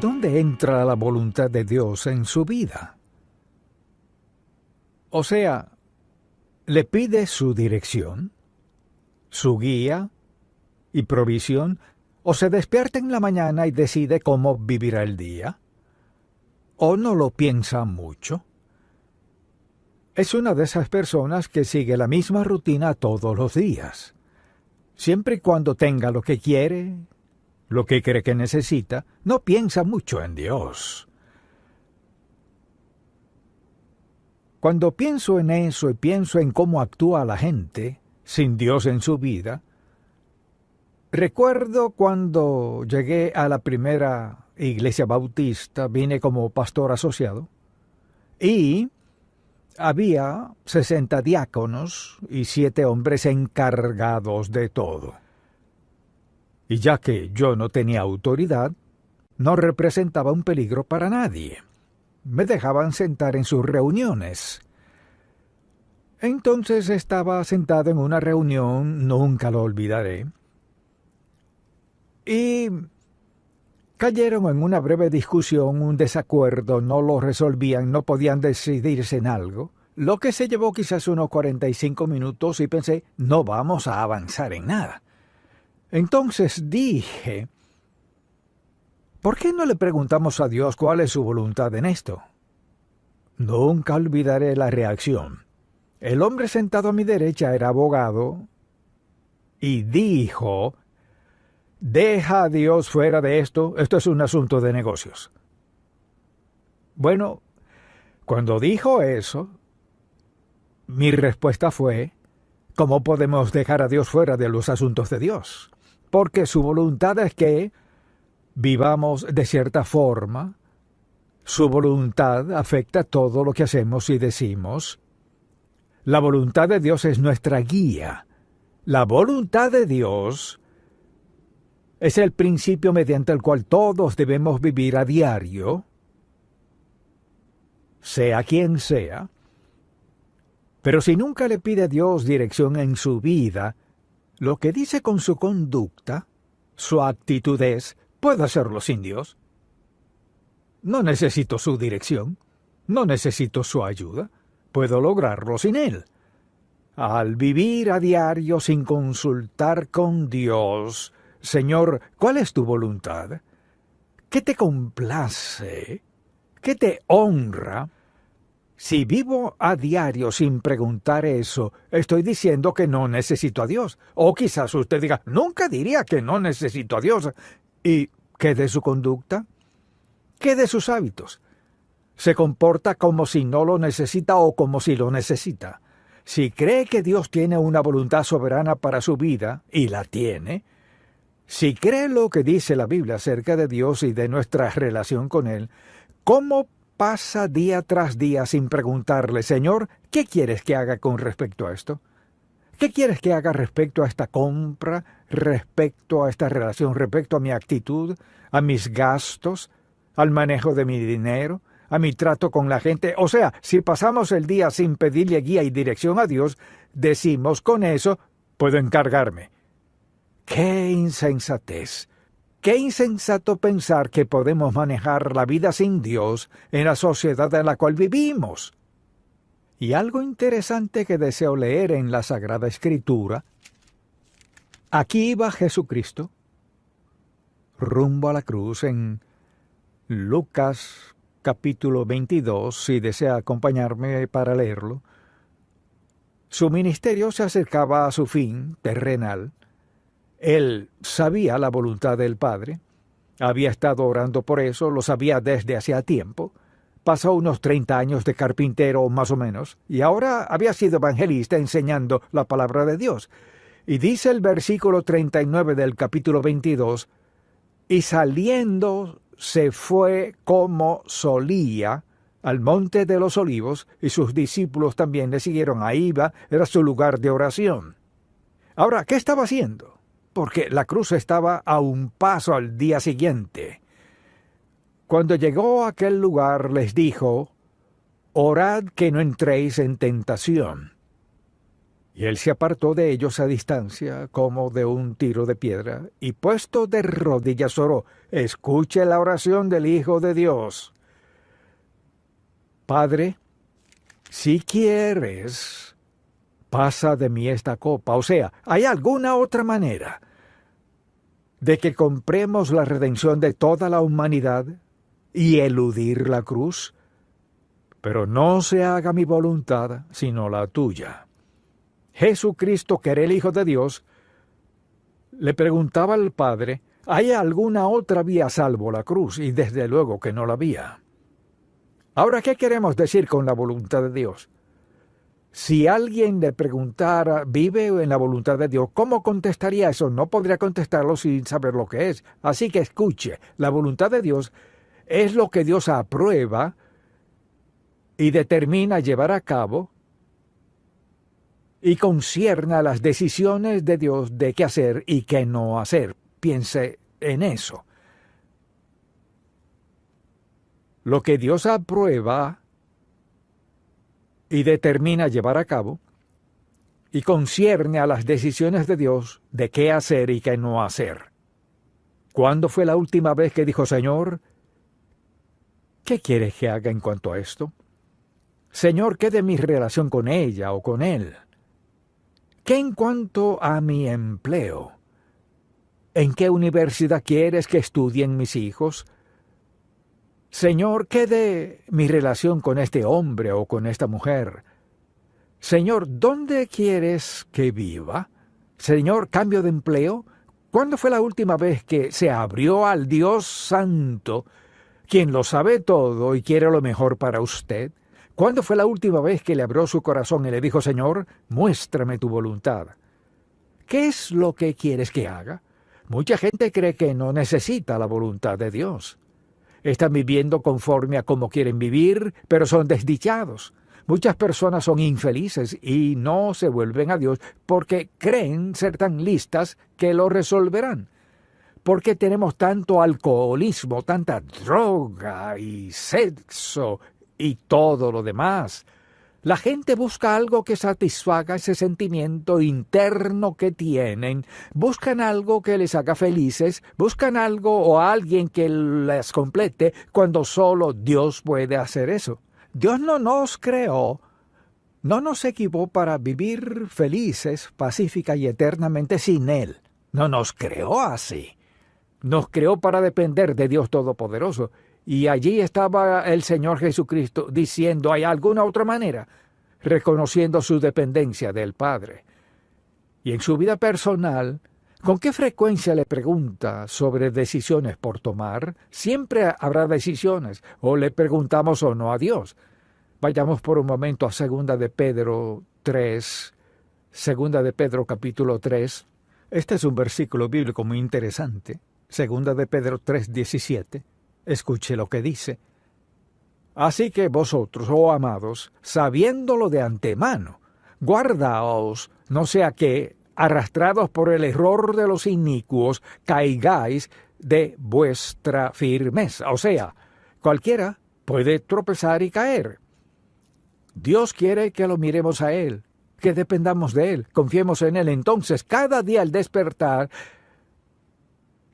¿dónde entra la voluntad de Dios en su vida? O sea, le pide su dirección, su guía y provisión, o se despierta en la mañana y decide cómo vivirá el día, o no lo piensa mucho. Es una de esas personas que sigue la misma rutina todos los días. Siempre y cuando tenga lo que quiere, lo que cree que necesita, no piensa mucho en Dios. Cuando pienso en eso y pienso en cómo actúa la gente sin Dios en su vida, recuerdo cuando llegué a la primera iglesia bautista, vine como pastor asociado, y había 60 diáconos y 7 hombres encargados de todo. Y ya que yo no tenía autoridad, no representaba un peligro para nadie. Me dejaban sentar en sus reuniones. Entonces estaba sentado en una reunión, nunca lo olvidaré, y cayeron en una breve discusión, un desacuerdo, no lo resolvían, no podían decidirse en algo, lo que se llevó quizás unos 45 minutos y pensé, no vamos a avanzar en nada. Entonces dije, ¿por qué no le preguntamos a Dios cuál es su voluntad en esto? Nunca olvidaré la reacción. El hombre sentado a mi derecha era abogado y dijo, deja a Dios fuera de esto es un asunto de negocios. Bueno, cuando dijo eso, mi respuesta fue, ¿cómo podemos dejar a Dios fuera de los asuntos de Dios? Porque su voluntad es que vivamos de cierta forma. Su voluntad afecta todo lo que hacemos y decimos. La voluntad de Dios es nuestra guía. La voluntad de Dios es el principio mediante el cual todos debemos vivir a diario, sea quien sea. Pero si nunca le pide a Dios dirección en su vida, lo que dice con su conducta, su actitud es, puedo hacerlo sin Dios. No necesito su dirección, no necesito su ayuda, puedo lograrlo sin Él. Al vivir a diario sin consultar con Dios, Señor, ¿cuál es tu voluntad? ¿Qué te complace? ¿Qué te honra? Si vivo a diario sin preguntar eso, estoy diciendo que no necesito a Dios. O quizás usted diga, nunca diría que no necesito a Dios. ¿Y qué de su conducta? ¿Qué de sus hábitos? ¿Se comporta como si no lo necesita o como si lo necesita? Si cree que Dios tiene una voluntad soberana para su vida, y la tiene, si cree lo que dice la Biblia acerca de Dios y de nuestra relación con Él, ¿cómo pasa día tras día sin preguntarle, Señor, ¿qué quieres que haga con respecto a esto? ¿Qué quieres que haga respecto a esta compra, respecto a esta relación, respecto a mi actitud, a mis gastos, al manejo de mi dinero, a mi trato con la gente? O sea, si pasamos el día sin pedirle guía y dirección a Dios, decimos con eso, puedo encargarme. ¡Qué insensatez! ¡Qué insensato pensar que podemos manejar la vida sin Dios en la sociedad en la cual vivimos! Y algo interesante que deseo leer en la Sagrada Escritura, aquí iba Jesucristo, rumbo a la cruz en Lucas capítulo 22, si desea acompañarme para leerlo. Su ministerio se acercaba a su fin terrenal. Él sabía la voluntad del Padre, había estado orando por eso, lo sabía desde hacía tiempo, pasó unos 30 años de carpintero más o menos, y ahora había sido evangelista enseñando la palabra de Dios. Y dice el versículo 39 del capítulo 22, y saliendo se fue como solía al monte de los olivos, y sus discípulos también le siguieron. Ahí iba, era su lugar de oración. Ahora, ¿qué estaba haciendo? Porque la cruz estaba a un paso al día siguiente. Cuando llegó a aquel lugar les dijo, orad que no entréis en tentación. Y él se apartó de ellos a distancia, como de un tiro de piedra, y puesto de rodillas oró: escuche la oración del Hijo de Dios. Padre, si quieres, pasa de mí esta copa. O sea, ¿hay alguna otra manera de que compremos la redención de toda la humanidad y eludir la cruz? Pero no se haga mi voluntad, sino la tuya. Jesucristo, que era el Hijo de Dios, le preguntaba al Padre: ¿hay alguna otra vía salvo la cruz? Y desde luego que no la había. Ahora, ¿qué queremos decir con la voluntad de Dios? Si alguien le preguntara, ¿vive en la voluntad de Dios?, ¿cómo contestaría eso? No podría contestarlo sin saber lo que es. Así que escuche, la voluntad de Dios es lo que Dios aprueba y determina llevar a cabo, y concierne a las decisiones de Dios de qué hacer y qué no hacer. Piense en eso. Lo que Dios aprueba y determina llevar a cabo, y concierne a las decisiones de Dios de qué hacer y qué no hacer. ¿Cuándo fue la última vez que dijo: Señor, ¿qué quieres que haga en cuanto a esto? Señor, ¿qué de mi relación con ella o con él? ¿Qué en cuanto a mi empleo? ¿En qué universidad quieres que estudien mis hijos? Señor, ¿qué de mi relación con este hombre o con esta mujer? Señor, ¿dónde quieres que viva? Señor, ¿cambio de empleo? ¿Cuándo fue la última vez que se abrió al Dios Santo, quien lo sabe todo y quiere lo mejor para usted? ¿Cuándo fue la última vez que le abrió su corazón y le dijo: Señor, muéstrame tu voluntad? ¿Qué es lo que quieres que haga? Mucha gente cree que no necesita la voluntad de Dios. Están viviendo conforme a cómo quieren vivir, pero son desdichados. Muchas personas son infelices y no se vuelven a Dios porque creen ser tan listas que lo resolverán. ¿Por qué tenemos tanto alcoholismo, tanta droga y sexo y todo lo demás? La gente busca algo que satisfaga ese sentimiento interno que tienen, buscan algo que les haga felices, buscan algo o a alguien que les complete, cuando solo Dios puede hacer eso. Dios no nos creó, no nos equipó para vivir felices, pacífica y eternamente sin Él. No nos creó así. Nos creó para depender de Dios Todopoderoso. Y allí estaba el Señor Jesucristo diciendo: ¿hay alguna otra manera? Reconociendo su dependencia del Padre. Y en su vida personal, ¿con qué frecuencia le pregunta sobre decisiones por tomar? Siempre habrá decisiones, o le preguntamos o no a Dios. Vayamos por un momento a 2 de Pedro 3, 2 de Pedro capítulo 3. Este es un versículo bíblico muy interesante. 2 de Pedro 3:17. Escuche lo que dice: así que vosotros, oh amados, sabiéndolo de antemano, guardaos, no sea que, arrastrados por el error de los inicuos, caigáis de vuestra firmeza. O sea, cualquiera puede tropezar y caer. Dios quiere que lo miremos a Él, que dependamos de Él, confiemos en Él. Entonces, cada día al despertar,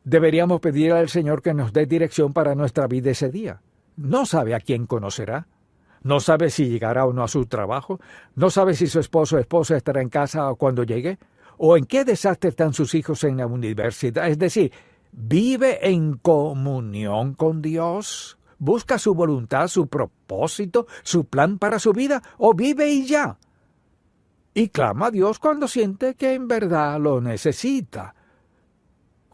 deberíamos pedir al Señor que nos dé dirección para nuestra vida ese día. No sabe a quién conocerá, no sabe si llegará o no a su trabajo, no sabe si su esposo o esposa estará en casa cuando llegue, o en qué desastre están sus hijos en la universidad. Es decir, vive en comunión con Dios, busca su voluntad, su propósito, su plan para su vida, o vive y ya. Y clama a Dios cuando siente que en verdad lo necesita,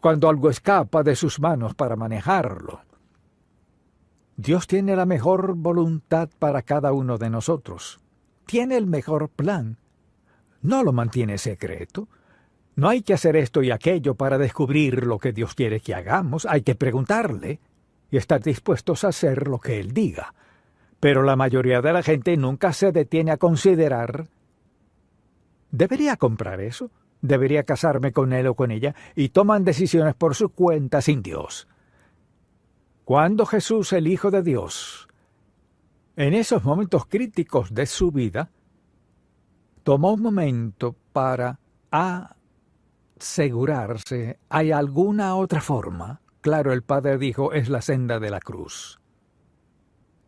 cuando algo escapa de sus manos para manejarlo. Dios tiene la mejor voluntad para cada uno de nosotros. Tiene el mejor plan. No lo mantiene secreto. No hay que hacer esto y aquello para descubrir lo que Dios quiere que hagamos. Hay que preguntarle y estar dispuestos a hacer lo que Él diga. Pero la mayoría de la gente nunca se detiene a considerar: ¿debería comprar eso? ¿Debería casarme con él o con ella? Y toman decisiones por su cuenta sin Dios. Cuando Jesús, el Hijo de Dios, en esos momentos críticos de su vida, tomó un momento para asegurarse, ¿hay alguna otra forma? Claro, el Padre dijo, es la senda de la cruz.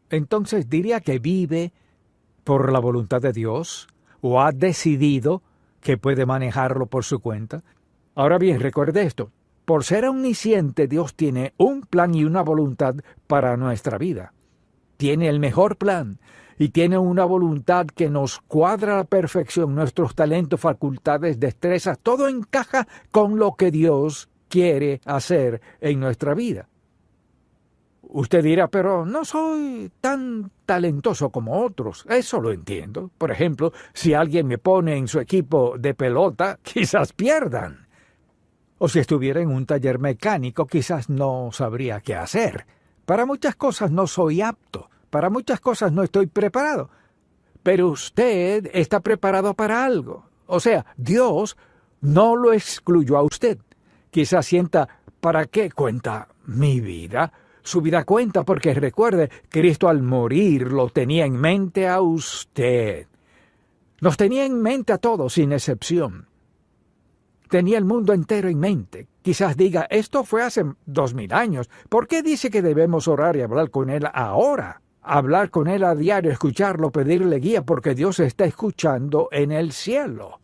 Entonces, ¿diría que vive por la voluntad de Dios? ¿O ha decidido que puede manejarlo por su cuenta? Ahora bien, recuerde esto. Por ser omnisciente, Dios tiene un plan y una voluntad para nuestra vida. Tiene el mejor plan y tiene una voluntad que nos cuadra a la perfección. Nuestros talentos, facultades, destrezas, todo encaja con lo que Dios quiere hacer en nuestra vida. Usted dirá, pero no soy tan talentoso como otros. Eso lo entiendo. Por ejemplo, si alguien me pone en su equipo de pelota, quizás pierdan. O si estuviera en un taller mecánico, quizás no sabría qué hacer. Para muchas cosas no soy apto. Para muchas cosas no estoy preparado. Pero usted está preparado para algo. O sea, Dios no lo excluyó a usted. Quizás sienta, ¿para qué cuenta mi vida? Su vida cuenta porque recuerde, Cristo al morir lo tenía en mente a usted. Nos tenía en mente a todos, sin excepción. Tenía el mundo entero en mente. Quizás diga, esto fue hace 2000 años. ¿Por qué dice que debemos orar y hablar con Él ahora? Hablar con Él a diario, escucharlo, pedirle guía, porque Dios está escuchando en el cielo.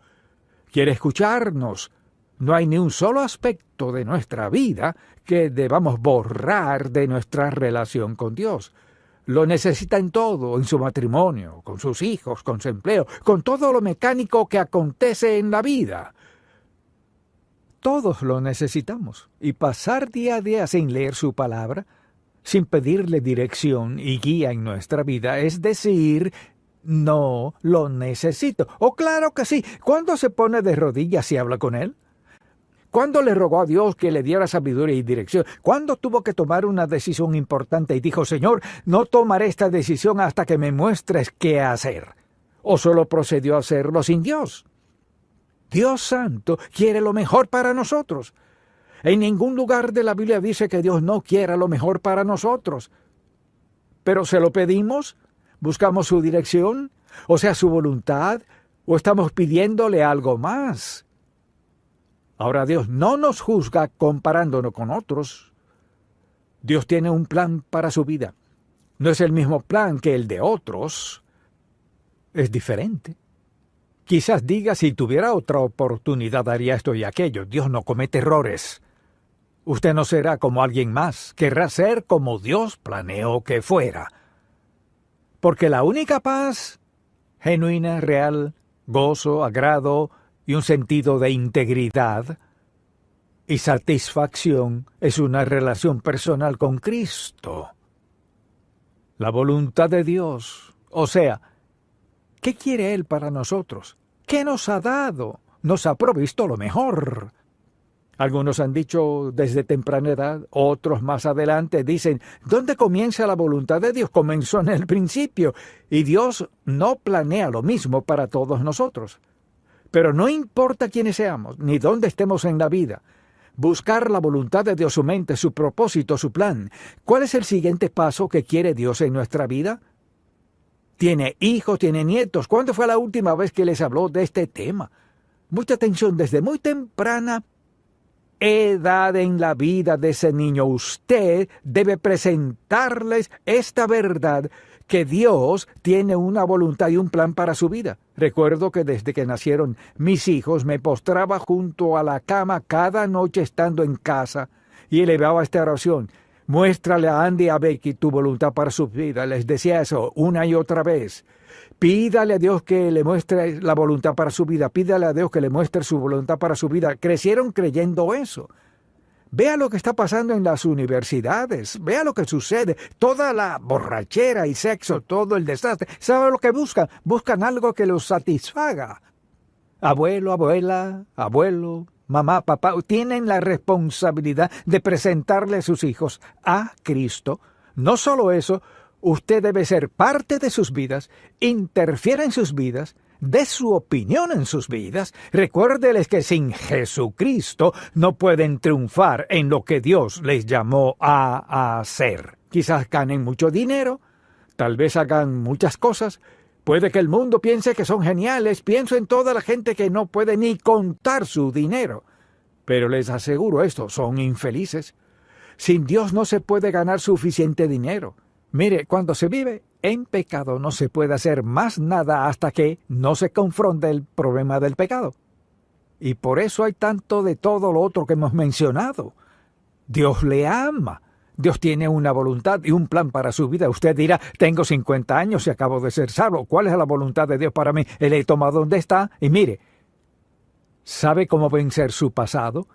Quiere escucharnos. No hay ni un solo aspecto de nuestra vida que debamos borrar de nuestra relación con Dios. Lo necesita en todo, en su matrimonio, con sus hijos, con su empleo, con todo lo mecánico que acontece en la vida. Todos lo necesitamos. Y pasar día a día sin leer su palabra, sin pedirle dirección y guía en nuestra vida, es decir, no lo necesito. O claro que sí. ¿Cuándo se pone de rodillas y habla con Él? ¿Cuándo le rogó a Dios que le diera sabiduría y dirección? ¿Cuándo tuvo que tomar una decisión importante y dijo, Señor, no tomaré esta decisión hasta que me muestres qué hacer? ¿O solo procedió a hacerlo sin Dios? Dios Santo quiere lo mejor para nosotros. En ningún lugar de la Biblia dice que Dios no quiera lo mejor para nosotros. Pero ¿se lo pedimos? ¿Buscamos su dirección? O sea, su voluntad. ¿O estamos pidiéndole algo más? Ahora Dios no nos juzga comparándonos con otros. Dios tiene un plan para su vida. No es el mismo plan que el de otros. Es diferente. Quizás diga, si tuviera otra oportunidad haría esto y aquello. Dios no comete errores. Usted no será como alguien más. Querrá ser como Dios planeó que fuera. Porque la única paz genuina, real, gozo, agrado y un sentido de integridad y satisfacción es una relación personal con Cristo. La voluntad de Dios, o sea, ¿qué quiere Él para nosotros? ¿Qué nos ha dado? Nos ha provisto lo mejor. Algunos han dicho desde temprana edad, otros más adelante dicen, ¿dónde comienza la voluntad de Dios? Comenzó en el principio, y Dios no planea lo mismo para todos nosotros. Pero no importa quiénes seamos, ni dónde estemos en la vida, buscar la voluntad de Dios, su mente, su propósito, su plan. ¿Cuál es el siguiente paso que quiere Dios en nuestra vida? Tiene hijos, tiene nietos. ¿Cuándo fue la última vez que les habló de este tema? Mucha atención desde muy temprana edad en la vida de ese niño. Usted debe presentarles esta verdad, que Dios tiene una voluntad y un plan para su vida. Recuerdo que desde que nacieron mis hijos me postraba junto a la cama cada noche estando en casa y elevaba esta oración. Muéstrale a Andy y a Becky tu voluntad para su vida. Les decía eso una y otra vez. Pídale a Dios que le muestre la voluntad para su vida. Pídale a Dios que le muestre su voluntad para su vida. Crecieron creyendo eso. Vea lo que está pasando en las universidades. Vea lo que sucede. Toda la borrachera y sexo, todo el desastre. ¿Sabe lo que buscan? Buscan algo que los satisfaga. Abuelo, abuela, abuelo, mamá, papá, tienen la responsabilidad de presentarle a sus hijos a Cristo. No solo eso, usted debe ser parte de sus vidas, interfiera en sus vidas, dé su opinión en sus vidas. Recuérdeles que sin Jesucristo no pueden triunfar en lo que Dios les llamó a hacer. Quizás ganen mucho dinero, tal vez hagan muchas cosas, Puede que el mundo piense que son geniales. Pienso en toda la gente que no puede ni contar su dinero. Pero les aseguro esto, son infelices. Sin Dios no se puede ganar suficiente dinero. Mire, cuando se vive en pecado no se puede hacer más nada hasta que no se confronte el problema del pecado. Y por eso hay tanto de todo lo otro que hemos mencionado. Dios le ama. Dios tiene una voluntad y un plan para su vida. Usted dirá, tengo 50 años y acabo de ser salvo. ¿Cuál es la voluntad de Dios para mí? Él le toma donde está y mire, ¿sabe cómo vencer su pasado?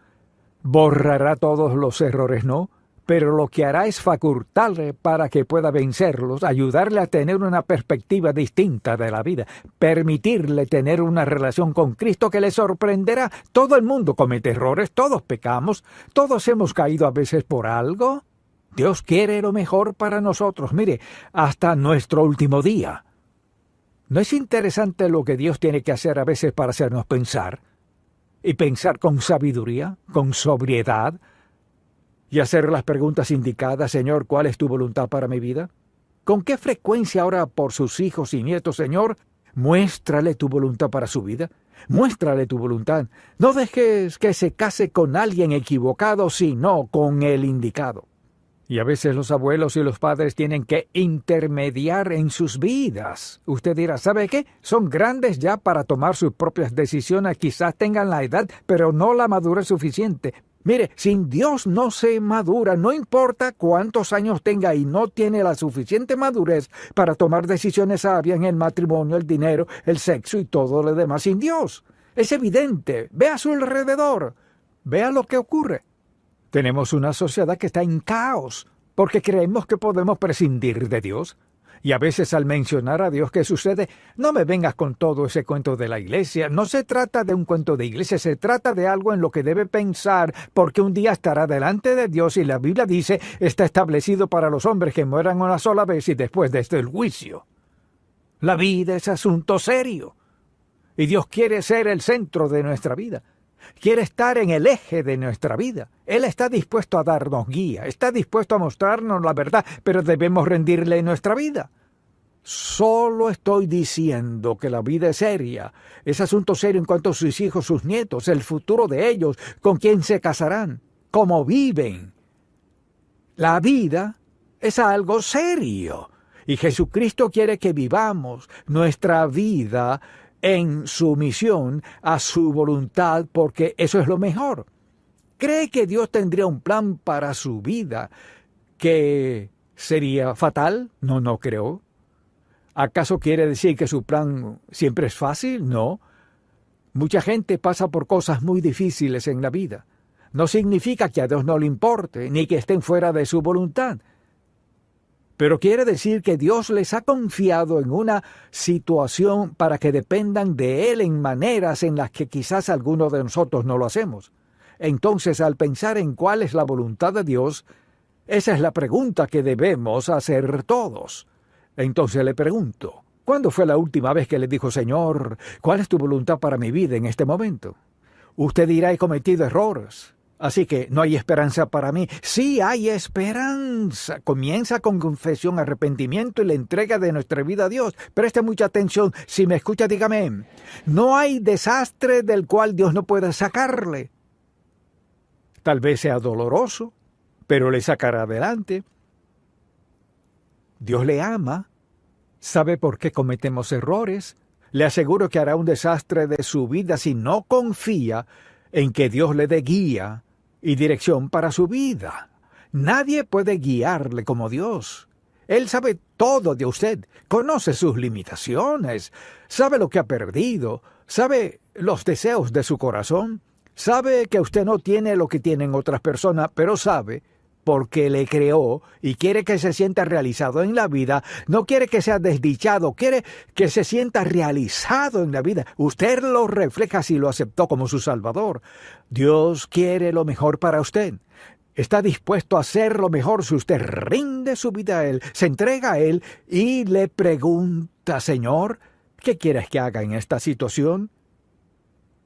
Borrará todos los errores, ¿no? Pero lo que hará es facultarle para que pueda vencerlos, ayudarle a tener una perspectiva distinta de la vida, permitirle tener una relación con Cristo que le sorprenderá. Todo el mundo comete errores, todos pecamos, todos hemos caído a veces por algo. Dios quiere lo mejor para nosotros, mire, hasta nuestro último día. ¿No es interesante lo que Dios tiene que hacer a veces para hacernos pensar? Y pensar con sabiduría, con sobriedad, y hacer las preguntas indicadas. Señor, ¿cuál es tu voluntad para mi vida? ¿Con qué frecuencia ora por sus hijos y nietos? Señor, muéstrale tu voluntad para su vida. Muéstrale tu voluntad. No dejes que se case con alguien equivocado, sino con el indicado. Y a veces los abuelos y los padres tienen que intermediar en sus vidas. Usted dirá, ¿sabe qué? Son grandes ya para tomar sus propias decisiones. Quizás tengan la edad, pero no la madurez suficiente. Mire, sin Dios no se madura, no importa cuántos años tenga y no tiene la suficiente madurez para tomar decisiones sabias en el matrimonio, el dinero, el sexo y todo lo demás sin Dios. Es evidente, vea a su alrededor, vea lo que ocurre. Tenemos una sociedad que está en caos porque creemos que podemos prescindir de Dios. Y a veces al mencionar a Dios, ¿qué sucede? No me vengas con todo ese cuento de la iglesia. No se trata de un cuento de iglesia, se trata de algo en lo que debe pensar, porque un día estará delante de Dios y la Biblia dice, está establecido para los hombres que mueran una sola vez y después de esto el juicio. La vida es asunto serio. Y Dios quiere ser el centro de nuestra vida. Quiere estar en el eje de nuestra vida. Él está dispuesto a darnos guía, está dispuesto a mostrarnos la verdad, pero debemos rendirle nuestra vida. Solo estoy diciendo que la vida es seria, es asunto serio en cuanto a sus hijos, sus nietos, el futuro de ellos, con quién se casarán, cómo viven. La vida es algo serio, y Jesucristo quiere que vivamos nuestra vida en sumisión a su voluntad, porque eso es lo mejor. ¿Cree que Dios tendría un plan para su vida que sería fatal? No creo. ¿Acaso quiere decir que su plan siempre es fácil? No. Mucha gente pasa por cosas muy difíciles en la vida. No significa que a Dios no le importe, ni que estén fuera de su voluntad. Pero quiere decir que Dios les ha confiado en una situación para que dependan de Él en maneras en las que quizás algunos de nosotros no lo hacemos. Entonces, al pensar en cuál es la voluntad de Dios, esa es la pregunta que debemos hacer todos. Entonces le pregunto, ¿cuándo fue la última vez que le dijo, Señor, cuál es tu voluntad para mi vida en este momento? Usted dirá, he cometido errores. Así que no hay esperanza para mí. Sí hay esperanza. Comienza con confesión, arrepentimiento y la entrega de nuestra vida a Dios. Preste mucha atención. Si me escucha, dígame. No hay desastre del cual Dios no pueda sacarle. Tal vez sea doloroso, pero le sacará adelante. Dios le ama. Sabe por qué cometemos errores. Le aseguro que hará un desastre de su vida si no confía en que Dios le dé guía y dirección para su vida. Nadie puede guiarle como Dios. Él sabe todo de usted, conoce sus limitaciones, sabe lo que ha perdido, sabe los deseos de su corazón, sabe que usted no tiene lo que tienen otras personas, pero sabe, porque le creó y quiere que se sienta realizado en la vida, no quiere que sea desdichado, quiere que se sienta realizado en la vida. Usted lo refleja si lo aceptó como su Salvador. Dios quiere lo mejor para usted. Está dispuesto a hacer lo mejor si usted rinde su vida a Él, se entrega a Él y le pregunta, Señor, ¿qué quieres que haga en esta situación?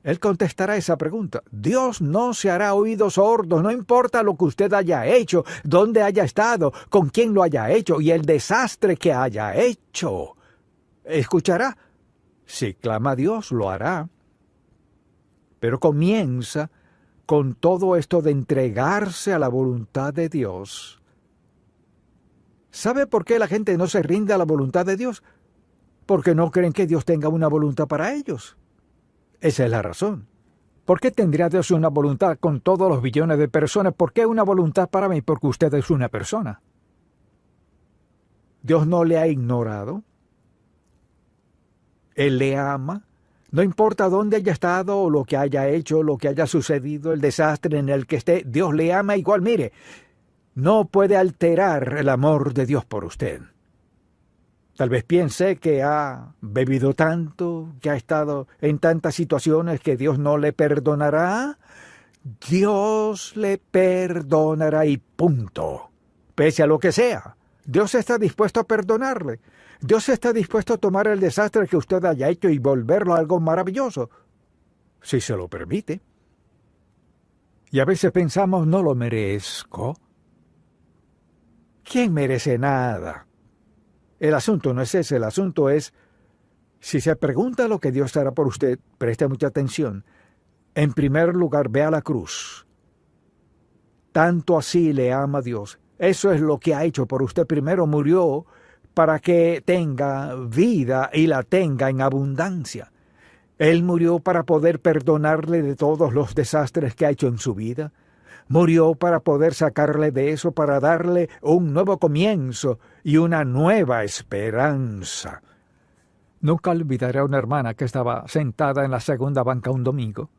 Él contestará esa pregunta. Dios no se hará oídos sordos, no importa lo que usted haya hecho, dónde haya estado, con quién lo haya hecho y el desastre que haya hecho. escuchará. Si clama a Dios, lo hará. Pero comienza con todo esto de entregarse a la voluntad de Dios. ¿Sabe por qué la gente no se rinde a la voluntad de Dios? Porque no creen que Dios tenga una voluntad para ellos. Esa es la razón. ¿Por qué tendría Dios una voluntad con todos los billones de personas? ¿Por qué una voluntad para mí? Porque usted es una persona. Dios no le ha ignorado. Él le ama. No importa dónde haya estado o lo que haya hecho, lo que haya sucedido, el desastre en el que esté, Dios le ama igual. Mire, no puede alterar el amor de Dios por usted. Tal vez piense que ha bebido tanto, que ha estado en tantas situaciones que Dios no le perdonará. Dios le perdonará y punto. Pese a lo que sea, Dios está dispuesto a perdonarle. Dios está dispuesto a tomar el desastre que usted haya hecho y volverlo a algo maravilloso, si se lo permite. Y a veces pensamos, no lo merezco. ¿Quién merece nada? El asunto no es ese, el asunto es, si se pregunta lo que Dios hará por usted, preste mucha atención. En primer lugar, vea la cruz. Tanto así le ama Dios. Eso es lo que ha hecho por usted. Primero murió para que tenga vida y la tenga en abundancia. Él murió para poder perdonarle de todos los desastres que ha hecho en su vida. Murió para poder sacarle de eso, para darle un nuevo comienzo y una nueva esperanza. Nunca olvidaré a una hermana que estaba sentada en la segunda banca un domingo.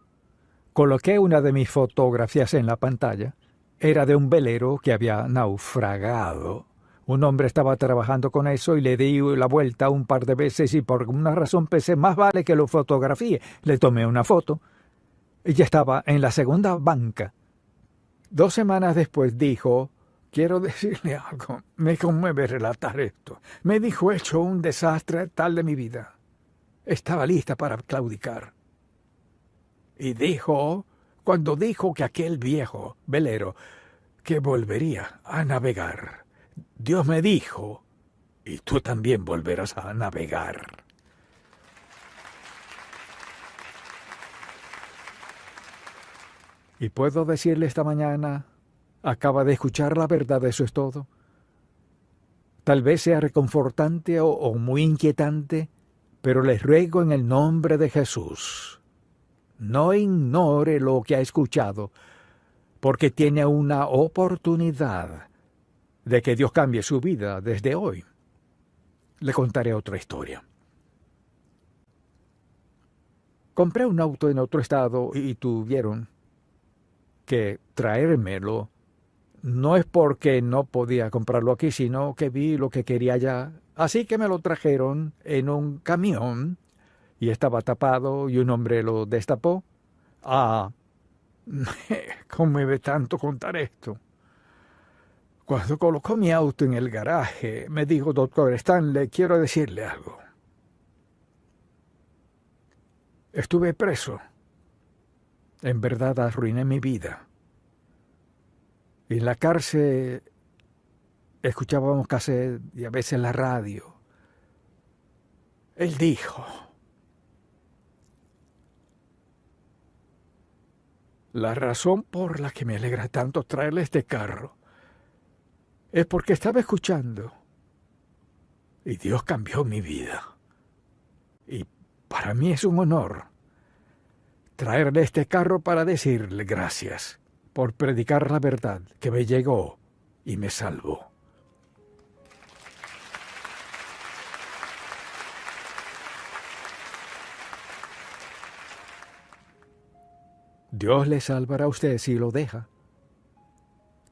Coloqué una de mis fotografías en la pantalla. Era de un velero que había naufragado. Un hombre estaba trabajando con eso y le di la vuelta un par de veces y por una razón pensé, más vale que lo fotografíe. Le tomé una foto. Ella estaba en la segunda banca. 2 semanas después dijo, quiero decirle algo, me conmueve relatar esto. Me dijo, he hecho un desastre tal de mi vida. Estaba lista para claudicar. Y cuando dijo que aquel viejo velero, que volvería a navegar, Dios me dijo, y tú también volverás a navegar. Y puedo decirle esta mañana, acaba de escuchar la verdad, eso es todo. Tal vez sea reconfortante o muy inquietante, pero les ruego en el nombre de Jesús, no ignore lo que ha escuchado, porque tiene una oportunidad de que Dios cambie su vida desde hoy. Le contaré otra historia. Compré un auto en otro estado y tuvieron que traérmelo. No es porque no podía comprarlo aquí, sino que vi lo que quería allá. Así que me lo trajeron en un camión y estaba tapado y un hombre lo destapó. Me conmueve tanto contar esto. Cuando colocó mi auto en el garaje, me dijo, doctor Stanley, quiero decirle algo. Estuve preso. En verdad arruiné mi vida. En la cárcel escuchábamos cassette y a veces la radio. Él dijo, la razón por la que me alegra tanto traerle este carro es porque estaba escuchando y Dios cambió mi vida. Y para mí es un honor traerle este carro para decirle gracias por predicar la verdad que me llegó y me salvó. Dios le salvará a usted si lo deja.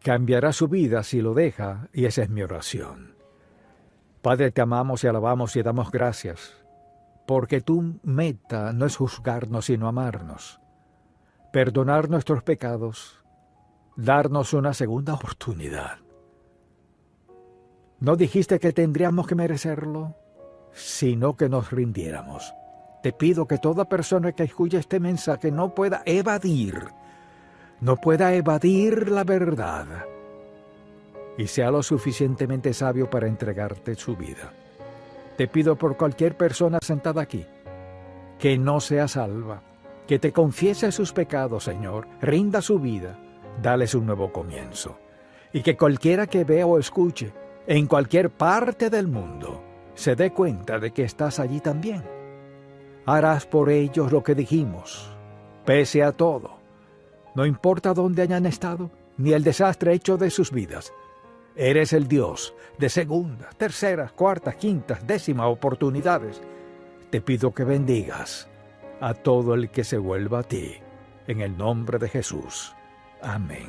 Cambiará su vida si lo deja, y esa es mi oración. Padre, te amamos y alabamos y damos gracias, porque tu meta no es juzgarnos, sino amarnos, perdonar nuestros pecados, darnos una segunda oportunidad. No dijiste que tendríamos que merecerlo, sino que nos rindiéramos. Te pido que toda persona que escuche este mensaje no pueda evadir la verdad y sea lo suficientemente sabio para entregarte su vida. Te pido por cualquier persona sentada aquí, que no sea salva, que te confiese sus pecados, Señor, rinda su vida, dales un nuevo comienzo. Y que cualquiera que vea o escuche, en cualquier parte del mundo, se dé cuenta de que estás allí también. Harás por ellos lo que dijimos, pese a todo. No importa dónde hayan estado, ni el desastre hecho de sus vidas. Eres el Dios de segundas, terceras, cuartas, quintas, décimas oportunidades. Te pido que bendigas a todo el que se vuelva a ti, en el nombre de Jesús. Amén.